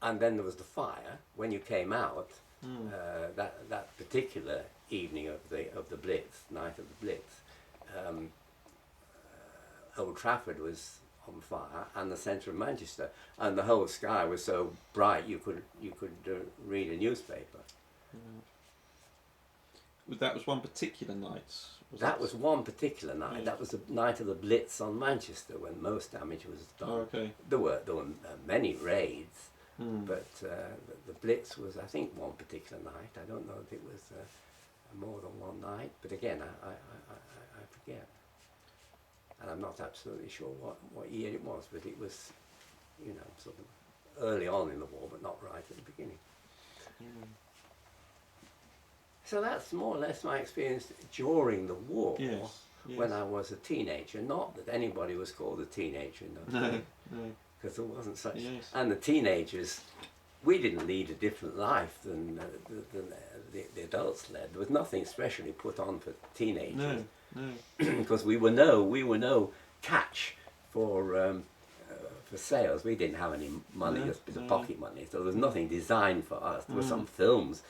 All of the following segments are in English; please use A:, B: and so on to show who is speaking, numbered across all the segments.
A: and then there was the fire when you came out. That particular evening of the Blitz, night of the Blitz, Old Trafford was on fire, and the centre of Manchester, and the whole sky was so bright you could read a newspaper.
B: That was one particular night.
A: That was one particular night. Yeah. That was the night of the Blitz on Manchester, when most damage was done.
B: Oh, okay.
A: There were many raids, but the Blitz was, I think, one particular night. I don't know if it was more than one night, but again, I forget. And I'm not absolutely sure what year it was, but it was, sort of early on in the war, but not right at the beginning. So that's more or less my experience during the war, when I was a teenager. Not that anybody was called a teenager in those days, because there wasn't such. Yes. And the teenagers, we didn't lead a different life than the adults led. There was nothing specially put on for teenagers, because we were no catch for sales. We didn't have any money, just a bit of pocket money, so there was nothing designed for us. There were some films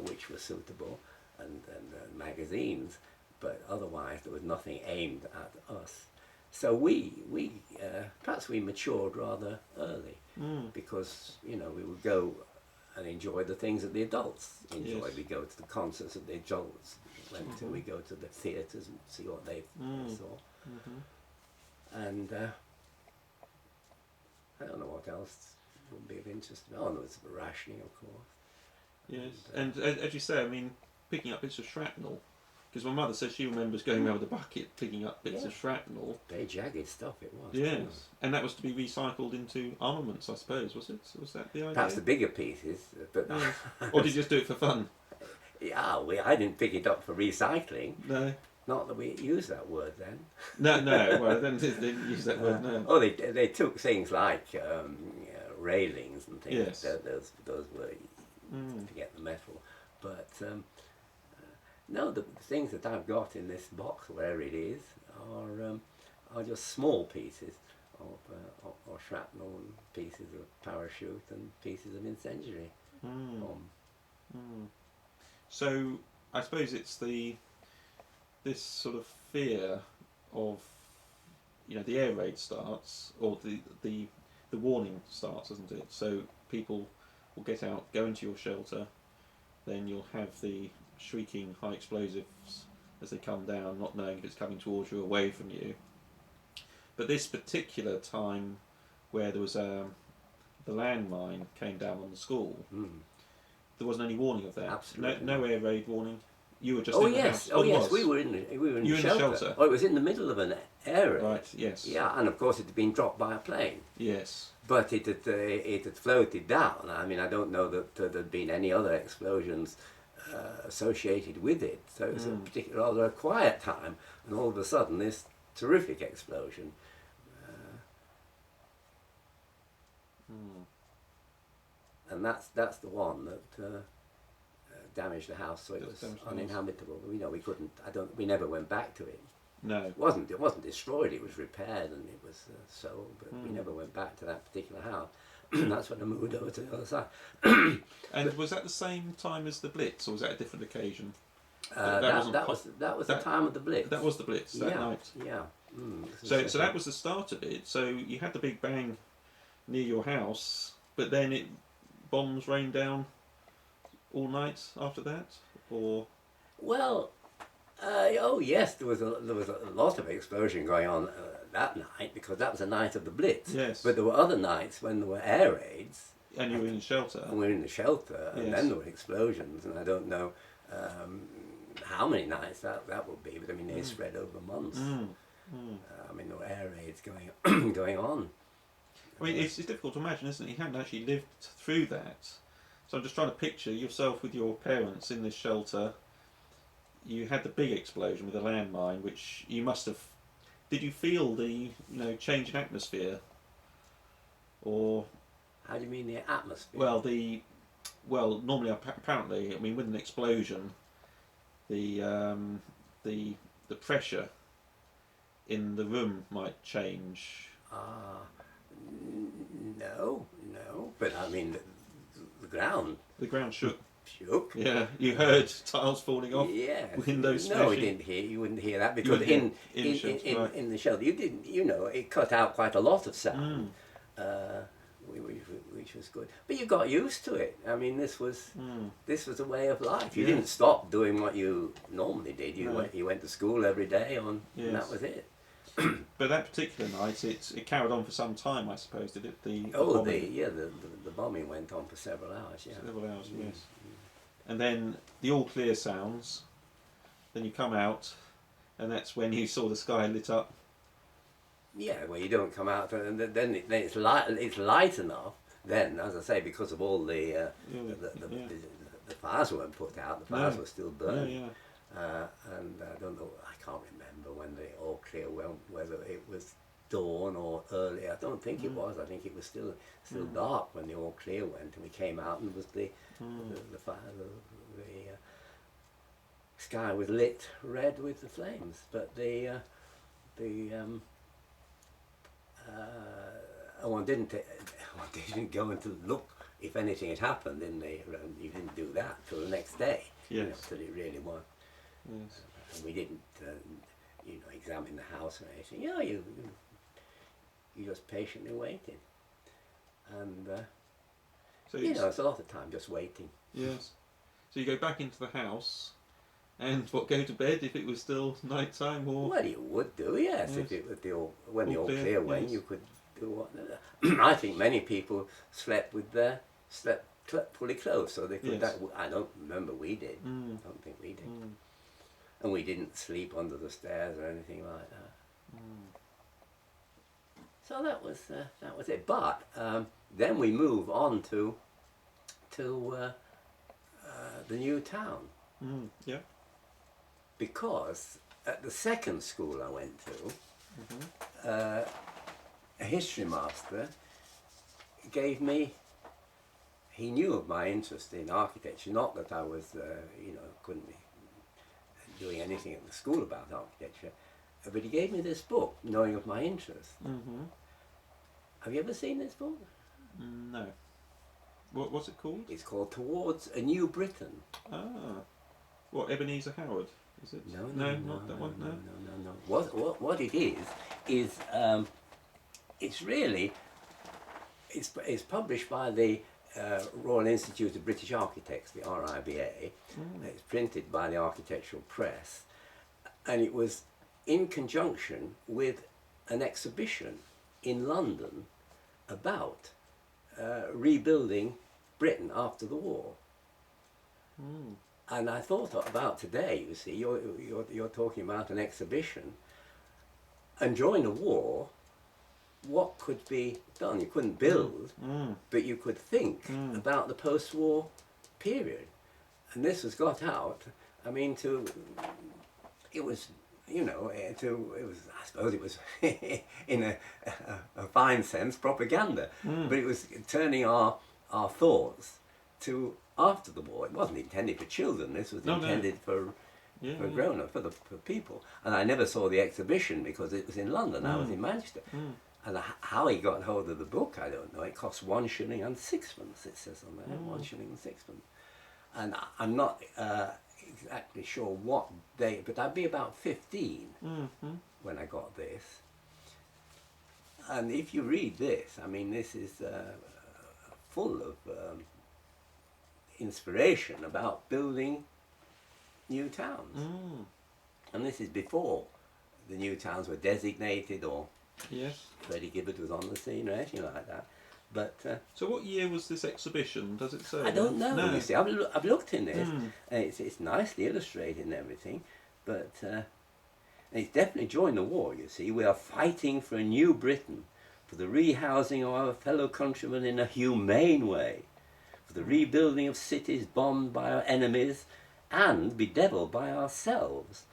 A: which were suitable, and magazines, but otherwise there was nothing aimed at us. So we perhaps we matured rather early, because we would go and enjoy the things that the adults enjoyed. Yes. We go to the concerts that the adults went to. We go to the theatres and see what they saw. And I don't know what else would be of interest. Oh, there was rationing, of course.
B: Yes, and as you say, I mean, picking up bits of shrapnel, because my mother says she remembers going around with a bucket picking up bits of shrapnel.
A: Very jagged stuff it was.
B: Yes, and that was to be recycled into armaments, I suppose, was it? Was that the idea?
A: Perhaps the bigger pieces, but
B: or did you just do it for fun?
A: Yeah, I didn't pick it up for recycling.
B: No.
A: Not that we used that word then.
B: No, well, then they didn't use that word, no.
A: Oh, they took things like railings and things.
B: Yes.
A: Those were, forget the metal. But no, the things that I've got in this box, wherever it is, are just small pieces of shrapnel, and pieces of parachute, and pieces of incendiary bomb.
B: So I suppose it's this sort of fear of, the air raid starts, or the warning starts, isn't it? So people will get out, go into your shelter, then you'll have the shrieking high explosives as they come down, not knowing if it's coming towards you or away from you. But this particular time where there was the landmine came down on the school, there wasn't any warning of that.
A: Absolutely.
B: No air raid warning. You were just
A: in
B: the house.
A: Yes, we were in the shelter. Oh, it was in the middle of an air raid.
B: Right, yes.
A: Yeah, and of course it had been dropped by a plane.
B: Yes.
A: But it had floated down. I mean, I don't know that there'd been any other explosions associated with it. So it was a rather a quiet time, and all of a sudden this terrific explosion. And that's the one that damaged the house, so it was uninhabitable. We couldn't. We never went back to it.
B: No.
A: It wasn't destroyed. It was repaired and it was sold, but we never went back to that particular house. That's when I moved over to the other side.
B: And was that the same time as the Blitz, or was that a different occasion?
A: That was the time of the Blitz.
B: That was the Blitz that night.
A: Yeah.
B: So that was the start of it. So you had the big bang near your house, but then bombs rained down all night after that, or?
A: Well, oh yes, there was a lot of explosion going on that night, because that was the night of the Blitz.
B: Yes.
A: But there were other nights when there were air raids.
B: And you were in the shelter.
A: And we were in the shelter, and then there were explosions, and I don't know how many nights that would be, but I mean they spread over months. I mean there were air raids going on.
B: I mean it's difficult to imagine, isn't it? You haven't actually lived through that. So I'm just trying to picture yourself with your parents in this shelter. You had the big explosion with the landmine, which you must have. Did you feel the change in atmosphere, or?
A: How do you mean the atmosphere?
B: Well, normally apparently, I mean, with an explosion, the pressure in the room might change.
A: No. but I mean, the ground.
B: The ground shook.
A: Shook.
B: Yeah, you heard tiles falling off.
A: Yeah.
B: Windows
A: No,
B: smashing.
A: You wouldn't hear that because in the shelter, you didn't. You know, it cut out quite a lot of sound, which was good. But you got used to it. I mean, this was a way of life. You didn't stop doing what you normally did. You went to school every day, and that was it.
B: But that particular night, it carried on for some time, I suppose, did it? The
A: bombing went on for several hours. Yeah,
B: several hours. Yes. And then the all clear sounds. Then you come out, and that's when you saw the sky lit up. Yeah,
A: well, you don't come out, and then it's light. It's light enough. Then, as I say, because of all the fires weren't put out, the fires were still burning. And I don't know. I can't remember when the all clear went. Whether it was dawn or early. I don't think it was. I think it was still dark when the all clear went, and we came out and was the fire. The sky was lit red with the flames, but one didn't go in to look if anything had happened in the. You didn't do that till the next day.
B: Yes.
A: Till it really was. Yes. And we didn't, examine the house or anything. You just patiently waited, and so it's a lot of time just waiting.
B: Yes. So you go back into the house, and go to bed if it was still night time, or
A: well, you would do, yes. If it was when the all clear went, you could do what. I think many people slept fully clothed, so they could. I don't remember we did. I don't think we did. And we didn't sleep under the stairs or anything like that. So that was it. But then we move on to the new town.
B: Yeah.
A: Because at the second school I went to, a history master gave me. He knew of my interest in architecture. Not that I was, couldn't be doing anything at the school about architecture, but he gave me this book, knowing of my interest. Have you ever seen this book?
B: No. What's it called?
A: It's called Towards a New Britain.
B: Ah. What, Ebenezer Howard? Is it?
A: No,
B: not that one.
A: No. What it is it's published by the Royal Institute of British Architects, the RIBA. It's printed by the Architectural Press, and it was in conjunction with an exhibition in London about rebuilding Britain after the war. And I thought about today. You see, you're talking about an exhibition, and during the war, what could be done? You couldn't build, but you could think about the post-war period, and this was got out. I mean, it was I suppose it was in a fine sense propaganda, but it was turning our thoughts to after the war. It wasn't intended for children. This was intended for grown-up, for people. And I never saw the exhibition because it was in London. I was in Manchester. And how he got hold of the book, I don't know. It cost 1 shilling and sixpence, it says on there, 1 shilling and sixpence. And I'm not exactly sure what day, but I'd be about 15 when I got this. And if you read this, I mean, this is full of inspiration about building new towns. And this is before the new towns were designated or Freddie Gibbard was on the scene or anything like that. But
B: so what year was this exhibition? Does it say?
A: I don't know. No. You see, I've looked in this. It's nicely illustrated and everything, but it's definitely during the war. You see, we are fighting for a new Britain, for the rehousing of our fellow countrymen in a humane way, for the rebuilding of cities bombed by our enemies and bedeviled by ourselves,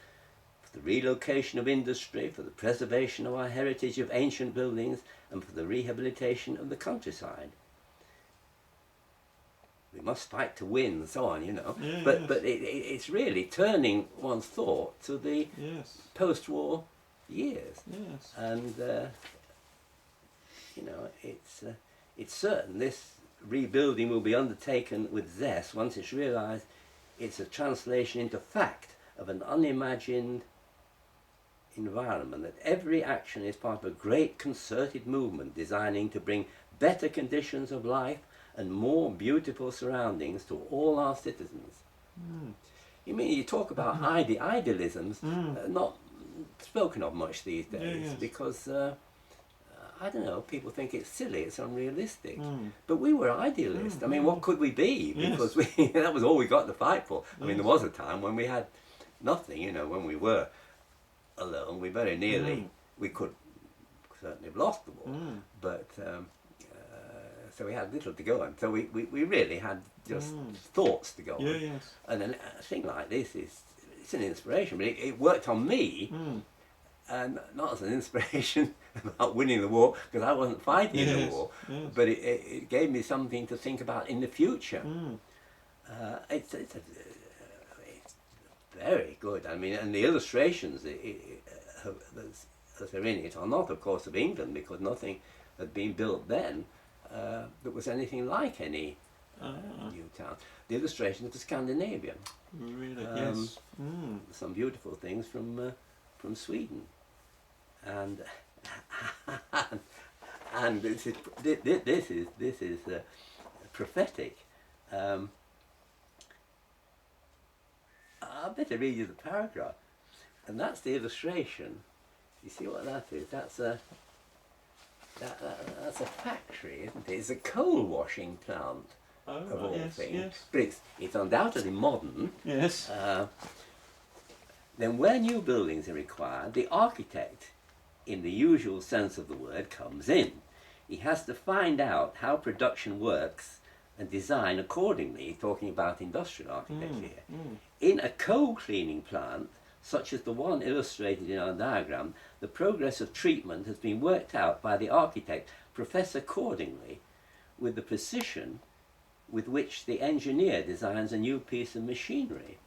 A: for the relocation of industry, for the preservation of our heritage of ancient buildings, and for the rehabilitation of the countryside. We must fight to win, and so on, you know. But it's really turning one's thought to the post-war years. And you know, it's certain this rebuilding will be undertaken with zest once it's realised it's a translation into fact of an unimagined environment, that every action is part of a great concerted movement designing to bring better conditions of life and more beautiful surroundings to all our citizens. You mean, you talk about idealisms, not spoken of much these days, because I don't know, people think it's silly, it's unrealistic. But we were idealists. I mean, what could we be? Because that was all we got to fight for. I mean, there was a time when we had nothing, you know, when we were alone. We very nearly, we could certainly have lost the war. But, so we had little to go on. So we really had just thoughts to go on. And then a thing like this it's an inspiration, but it worked on me. And not as an inspiration about winning the war, because I wasn't fighting the war, but it gave me something to think about in the future. It's very good. I mean, and the illustrations that are in it are not, of course, of England, because nothing had been built then that was anything like any new town. The illustrations of Scandinavia.
B: Really? Yes.
A: Some beautiful things from Sweden. And this is prophetic. I better read you the paragraph, and that's the illustration. You see what that is? That's a factory, isn't it? It's a coal washing plant of all things. But it's undoubtedly modern.
B: Yes.
A: Then where new buildings are required, the architect, in the usual sense of the word, comes in. He has to find out how production works and design accordingly, talking about industrial architecture here. In a coal cleaning plant, such as the one illustrated in our diagram, the progress of treatment has been worked out by the architect, Professor Cordingley, with the precision with which the engineer designs a new piece of machinery.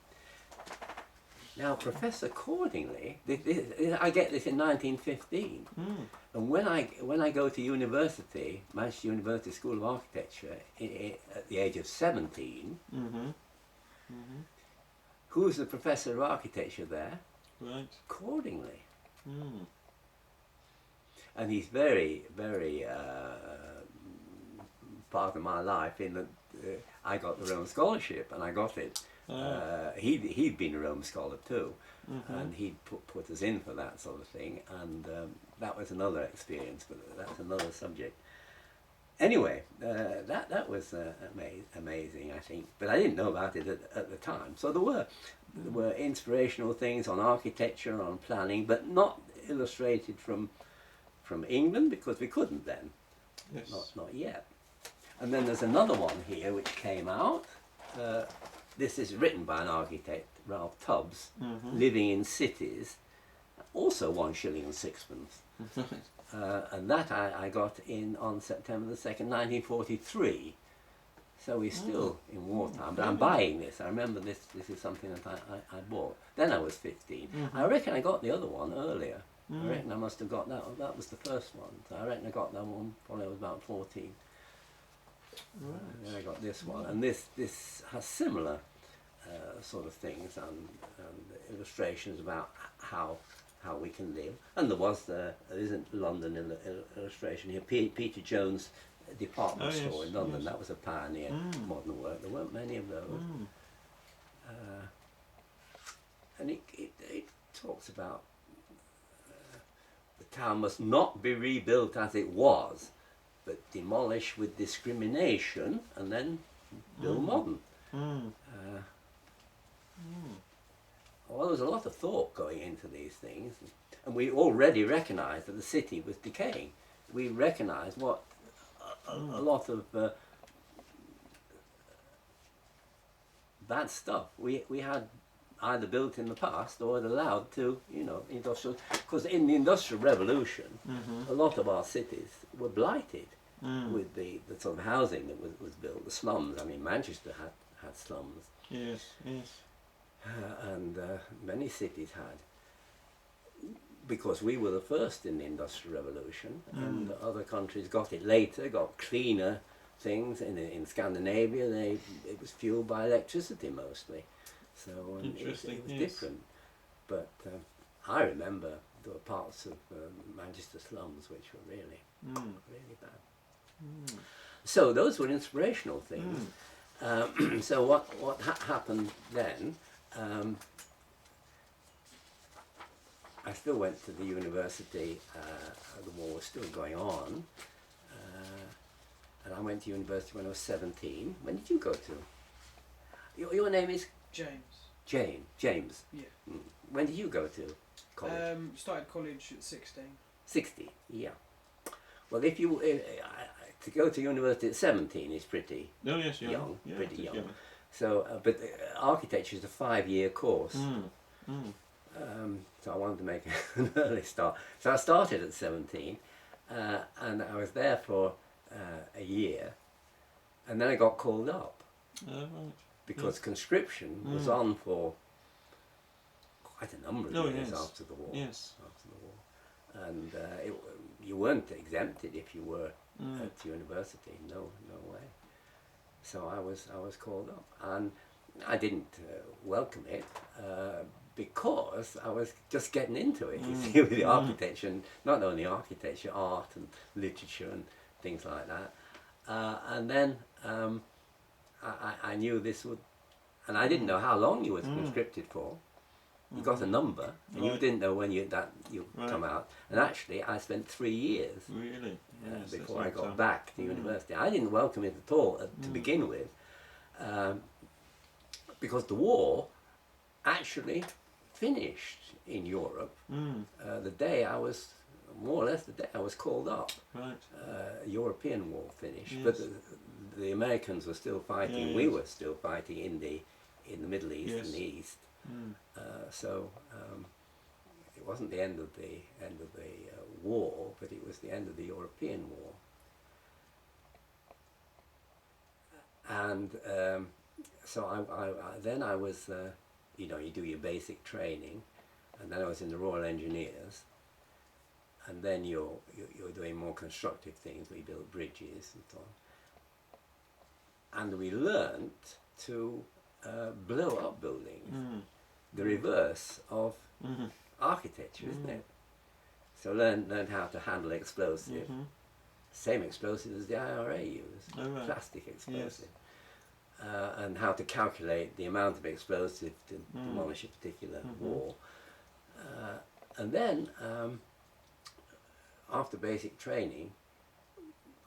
A: Now, Professor Cordingley, I get this in 1915, and when I go to university, Manchester University School of Architecture, at the age of 17, who's the Professor of Architecture there?
B: Right.
A: Cordingley. And he's very, very part of my life in that I got the Rome Scholarship, and I got it. He'd been a Rome scholar too, and he'd put us in for that sort of thing, and that was another experience, but that's another subject. Anyway, that was amazing, I think, but I didn't know about it at the time. So there were inspirational things on architecture, on planning, but not illustrated from England, because we couldn't then.
B: Yes.
A: Not yet. And then there's another one here which came out. This is written by an architect, Ralph Tubbs, Living in Cities, also 1 shilling and 6pence. And that I got on September the 2nd, 1943. So we're still in wartime, but I'm buying this. I remember this is something that I bought. Then I was 15. I reckon I got the other one earlier. I reckon I must have got that one. That was the first one. So I reckon I got that one probably I was about 14.
B: Right.
A: Then I got this one, and this has similar sort of things and illustrations about how we can live. And there isn't London illustration here. Peter Jones' department store in London. That was a pioneer modern work. There weren't many of those. And it talks about the town must not be rebuilt as it was, but demolish with discrimination and then build modern. Well, there was a lot of thought going into these things, and we already recognised that the city was decaying. We recognised what a lot of bad stuff we had either built in the past or had allowed to, industrial. Because in the Industrial Revolution, a lot of our cities were blighted with the sort of housing that was built, the slums. I mean, Manchester had slums.
B: Yes, yes.
A: And many cities had, because we were the first in the Industrial Revolution, and other countries got it later, got cleaner things. In Scandinavia, it was fueled by electricity mostly. So it was different. But I remember there were parts of Manchester slums which were really, really bad. So those were inspirational things. So what happened then? I still went to the university. The war was still going on, and I went to university when I was 17. When did you go to? Your name is
C: James.
A: James.
C: Yeah.
A: When did you go to college?
C: Started college at 16.
A: 60. Yeah. Well, if you to go to university at 17 is pretty young, pretty young. So, but architecture is a 5-year course. So I wanted to make an early start. So I started at 17, and I was there for a year, and then I got called up because conscription was on for quite a number of years after the war. After the war, and you weren't exempted if you were at university. No way. So I was called up, and I didn't welcome it. Because I was just getting into it, you see, with the architecture, and not only architecture, art and literature and things like that. And then I knew this would, and I didn't know how long you were conscripted for. You got a number, and you didn't know when you come out. And actually, I spent 3 years before I got back to university. I didn't welcome it at all to begin with, because the war actually finished in Europe the day I was, more or less the day I was called up. European war finished, but the Americans were still fighting. We were still fighting in the Middle East and the East. So it wasn't the end of the war, but it was the end of the European war. And so then I was. You know, you do your basic training, and then I was in the Royal Engineers, and then you're doing more constructive things. We built bridges and so on, and we learnt to blow up buildings, the reverse of architecture, isn't it? So learned how to handle explosive, same explosive as the IRA used, plastic explosive. And how to calculate the amount of explosive to demolish a particular wall. And then, after basic training,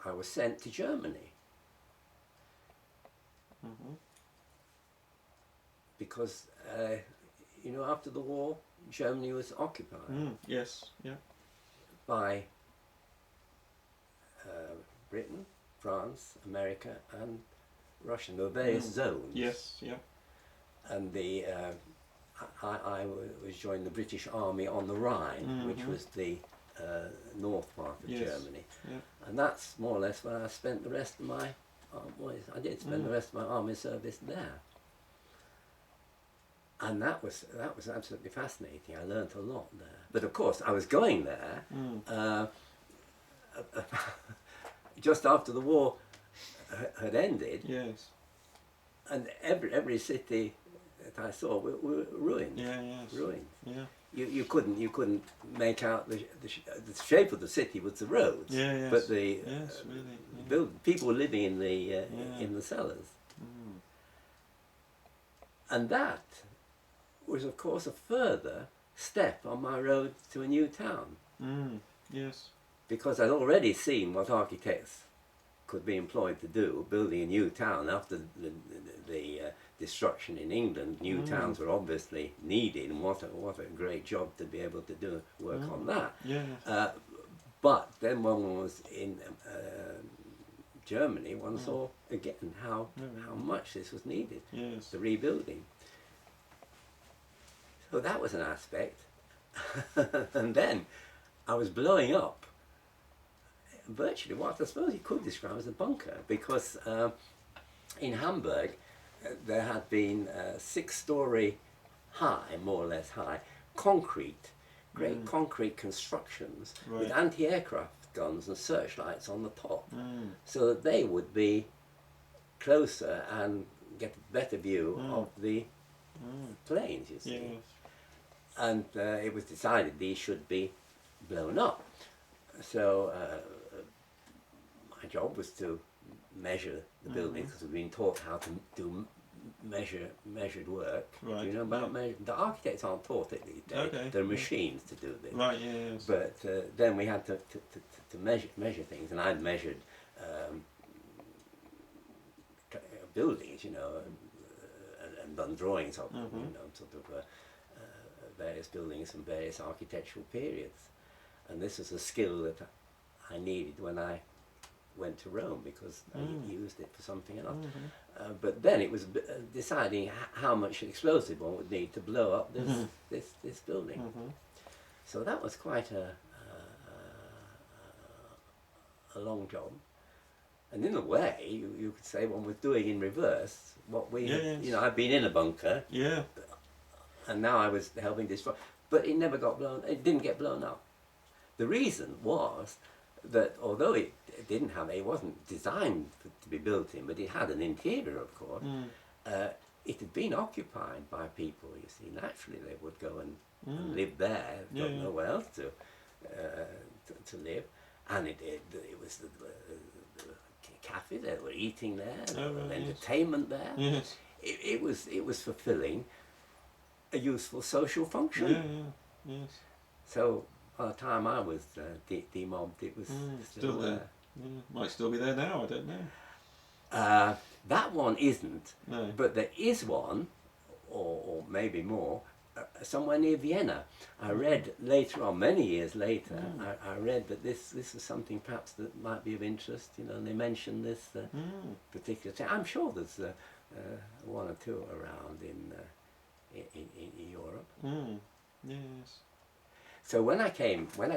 A: I was sent to Germany. Because, you know, after the war, Germany was occupied. By Britain, France, America, and Russia. There were various zones. And I was joined the British Army on the Rhine, which was the north part of Germany. And that's more or less where I spent the rest of my, I did spend the rest of my army service there. And that was absolutely fascinating. I learnt a lot there. But of course, I was going there just after the war had ended, and every city that I saw were ruined. Ruined. You couldn't make out the shape of the city with the roads, but the people living in the cellars, and that was of course a further step on my road to a new town. Because I'd already seen what architects could be employed to do, building a new town after the destruction in England. New towns were obviously needed, and what a great job to be able to do work on that. But then when one was in Germany, one saw again how much this was needed, the rebuilding. So that was an aspect. And then I was blowing up virtually what I suppose you could describe as a bunker, because in Hamburg there had been 6-story high, more or less high, concrete, great concrete constructions with anti-aircraft guns and searchlights on the top, so that they would be closer and get a better view of the planes, you see.
B: Yes.
A: And it was decided these should be blown up. So my job was to measure the building, because we've been taught how to do measured work.
B: Right.
A: Do you know about the architects aren't taught it these days.
B: Okay.
A: There are machines to do this.
B: Right. Yes.
A: But then we had to measure things, and I'd measured buildings, you know, and done drawings of them, you know, sort of various buildings from various architectural periods. And this was a skill that I needed when I went to Rome, because I used it for something else. But then it was deciding how much explosive one would need to blow up this building. So that was quite a long job. And in a way, you could say one was doing in reverse what we, you know, I've been in a bunker, and now I was helping destroy, but it never got blown. It didn't get blown up. The reason was that although it didn't have, it wasn't designed to be built in, but it had an interior, of course. It had been occupied by people. You see, naturally they would go and live there. Got nowhere else to live, and it was the cafe. They were eating there. There was entertainment there.
B: Yes.
A: It was fulfilling a useful social function.
B: Yes.
A: So by the time I was demobbed, it was still there.
B: Might still be there now, I don't know.
A: That one isn't,
B: No.
A: but there is one, or maybe more, somewhere near Vienna. I read later on, many years later, I read that this was something perhaps that might be of interest, you know, and they mentioned this particular thing. I'm sure there's one or two around in Europe.
B: Yes.
A: So when I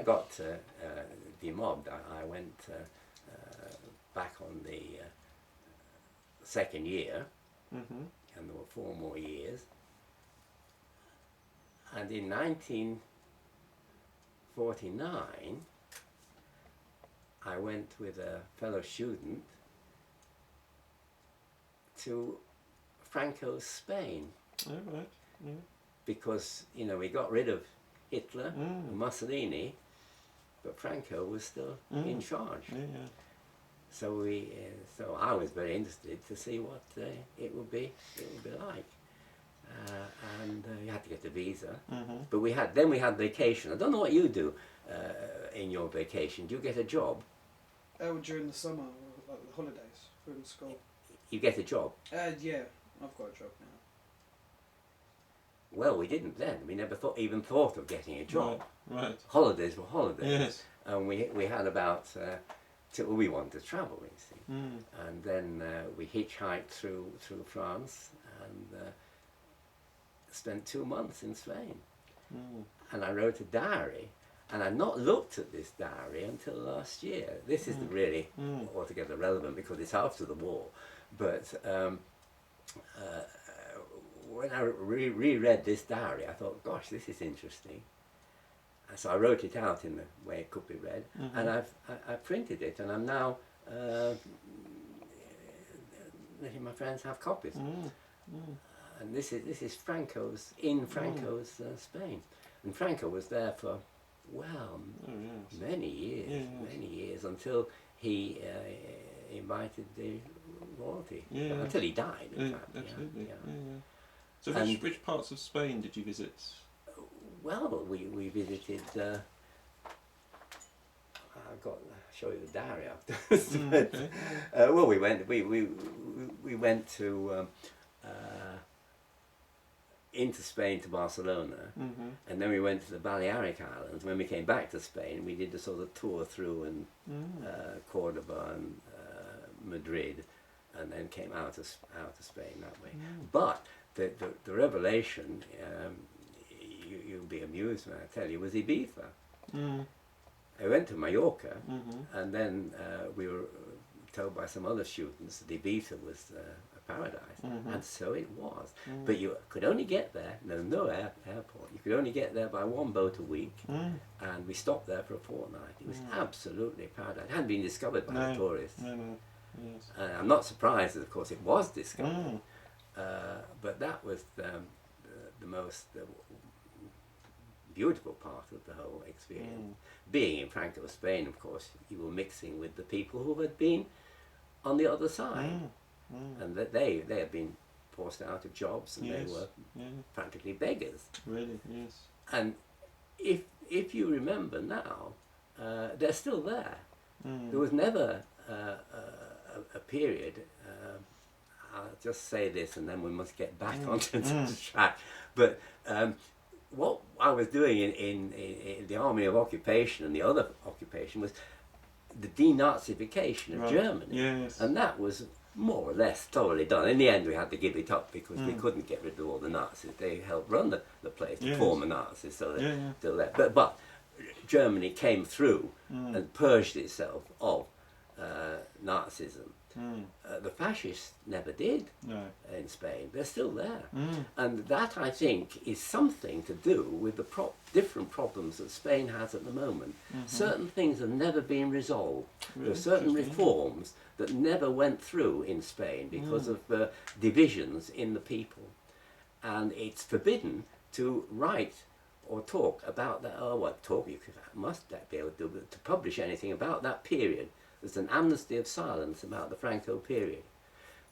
A: got demobbed, I went back on the second year, and there were 4 more years. And in 1949, I went with a fellow student to Franco's Spain.
B: Oh, right. Yeah.
A: Because, you know, we got rid of Hitler and Mussolini, but Franco was still in charge. So so I was very interested to see what it would be like. And you had to get a visa, but we had vacation. I don't know what you do in your vacation. Do you get a job?
C: During the summer, like the holidays from school.
A: You get a job?
C: Yeah, I've got a job now.
A: Well, we didn't then. We never even thought of getting a job.
B: Right.
A: Holidays were holidays.
B: Yes.
A: And we had about we wanted to travel, you see. And then we hitchhiked through France and spent 2 months in Spain. And I wrote a diary, and I'd not looked at this diary until last year. This isn't really altogether relevant because it's after the war, but when I reread this diary, I thought, gosh, this is interesting. And so I wrote it out in the way it could be read, and I printed it, and I'm now letting my friends have copies. And this is Franco's, in Franco's Spain. And Franco was there for, well, many years, until he invited the royalty. Until he died, in fact.
B: Absolutely. So which parts of Spain did you visit?
A: Well, we visited, I've got to show you the diary afterwards. Well, we went to into Spain to Barcelona, and then we went to the Balearic Islands. When we came back to Spain, we did a sort of tour through Cordoba and Madrid, and then came out of Spain that way. But the revelation, you'll be amused when I tell you, was Ibiza. I went to Mallorca, and then we were told by some other students that Ibiza was a paradise, and so it was.
B: Mm.
A: But you could only get there, no airport, you could only get there by one boat a week, and we stopped there for a fortnight. It was absolutely paradise. It hadn't been discovered by the tourists.
B: Yes.
A: And I'm not surprised that, of course, it was discovered, but that was the most beautiful part of the whole experience. Being in Franco, Spain, of course, you were mixing with the people who had been on the other side, and that they had been forced out of jobs, and they were practically beggars.
B: Really, yes.
A: And if you remember now, they're still there. There was never a period. I'll just say this, and then we must get back onto the track. But what I was doing in the Army of Occupation and the other occupation was the denazification of Germany.
B: Yes.
A: And that was more or less thoroughly done. In the end, we had to give it up because we couldn't get rid of all the Nazis. They helped run the place, the former Nazis, so they're still there. But Germany came through and purged itself of Nazism. The fascists never did in Spain. They're still there. And that, I think, is something to do with the different problems that Spain has at the moment. Certain things have never been resolved.
B: Really?
A: There are certain reforms that never went through in Spain because of divisions in the people. And it's forbidden to write or talk about that. Oh, what talk? You must be able to publish anything about that period. There's an amnesty of silence about the Franco period.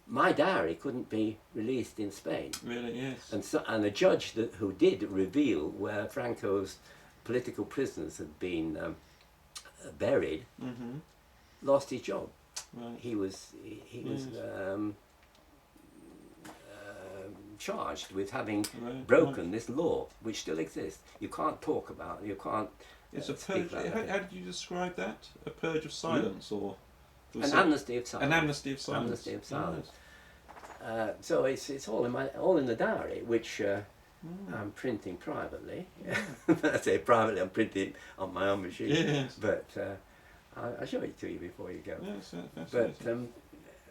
A: My diary couldn't be released in Spain.
B: Really, yes.
A: And the judge who did reveal where Franco's political prisoners had been buried lost his job.
B: Right.
A: He was charged with having broken this law, which still exists. You can't talk about. You can't.
B: It's a purge. How did you describe that? A purge of silence, or
A: an amnesty of silence?
B: An amnesty of silence.
A: Amnesty of silence. So it's all in the diary, which I'm printing privately. I say privately, I'm printing on my own machine.
B: Yes.
A: But I'll show it to you before you go.
B: Yes,
A: but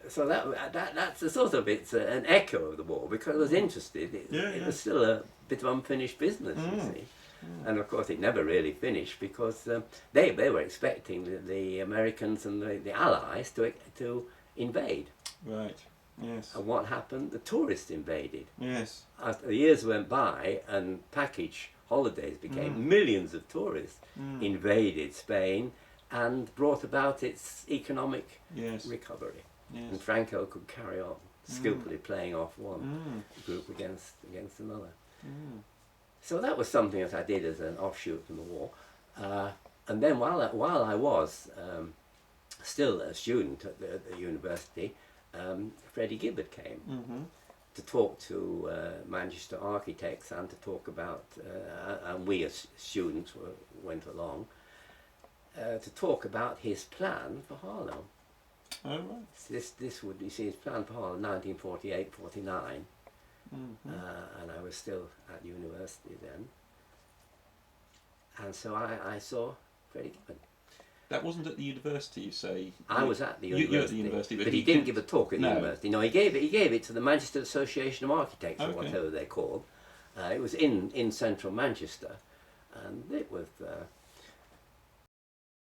A: so that's a sort of it's an echo of the war, because I was interested. It was still a bit of unfinished business, you see. And of course it never really finished, because they were expecting the Americans and the Allies to invade.
B: Right, yes.
A: And what happened? The tourists invaded.
B: Yes.
A: As the years went by and package holidays became, millions of tourists invaded Spain and brought about its economic recovery.
B: Yes.
A: And Franco could carry on skillfully playing off one group against another. So that was something that I did as an offshoot from the war. And then while I was still a student at the university, Freddie Gibbard came to talk to Manchester architects and to talk about, and we as students went along, to talk about his plan for Harlow.
B: Oh, right.
A: This would, you see, his plan for Harlow, 1948-49. And I was still at university then, and so I saw Freddie Gibbard.
B: That wasn't at the university, you say?
A: I was at the university,
B: you're at the university,
A: but he didn't give a talk at the university. No, he gave it to the Manchester Association of Architects, or whatever they're called. It was in central Manchester, and it was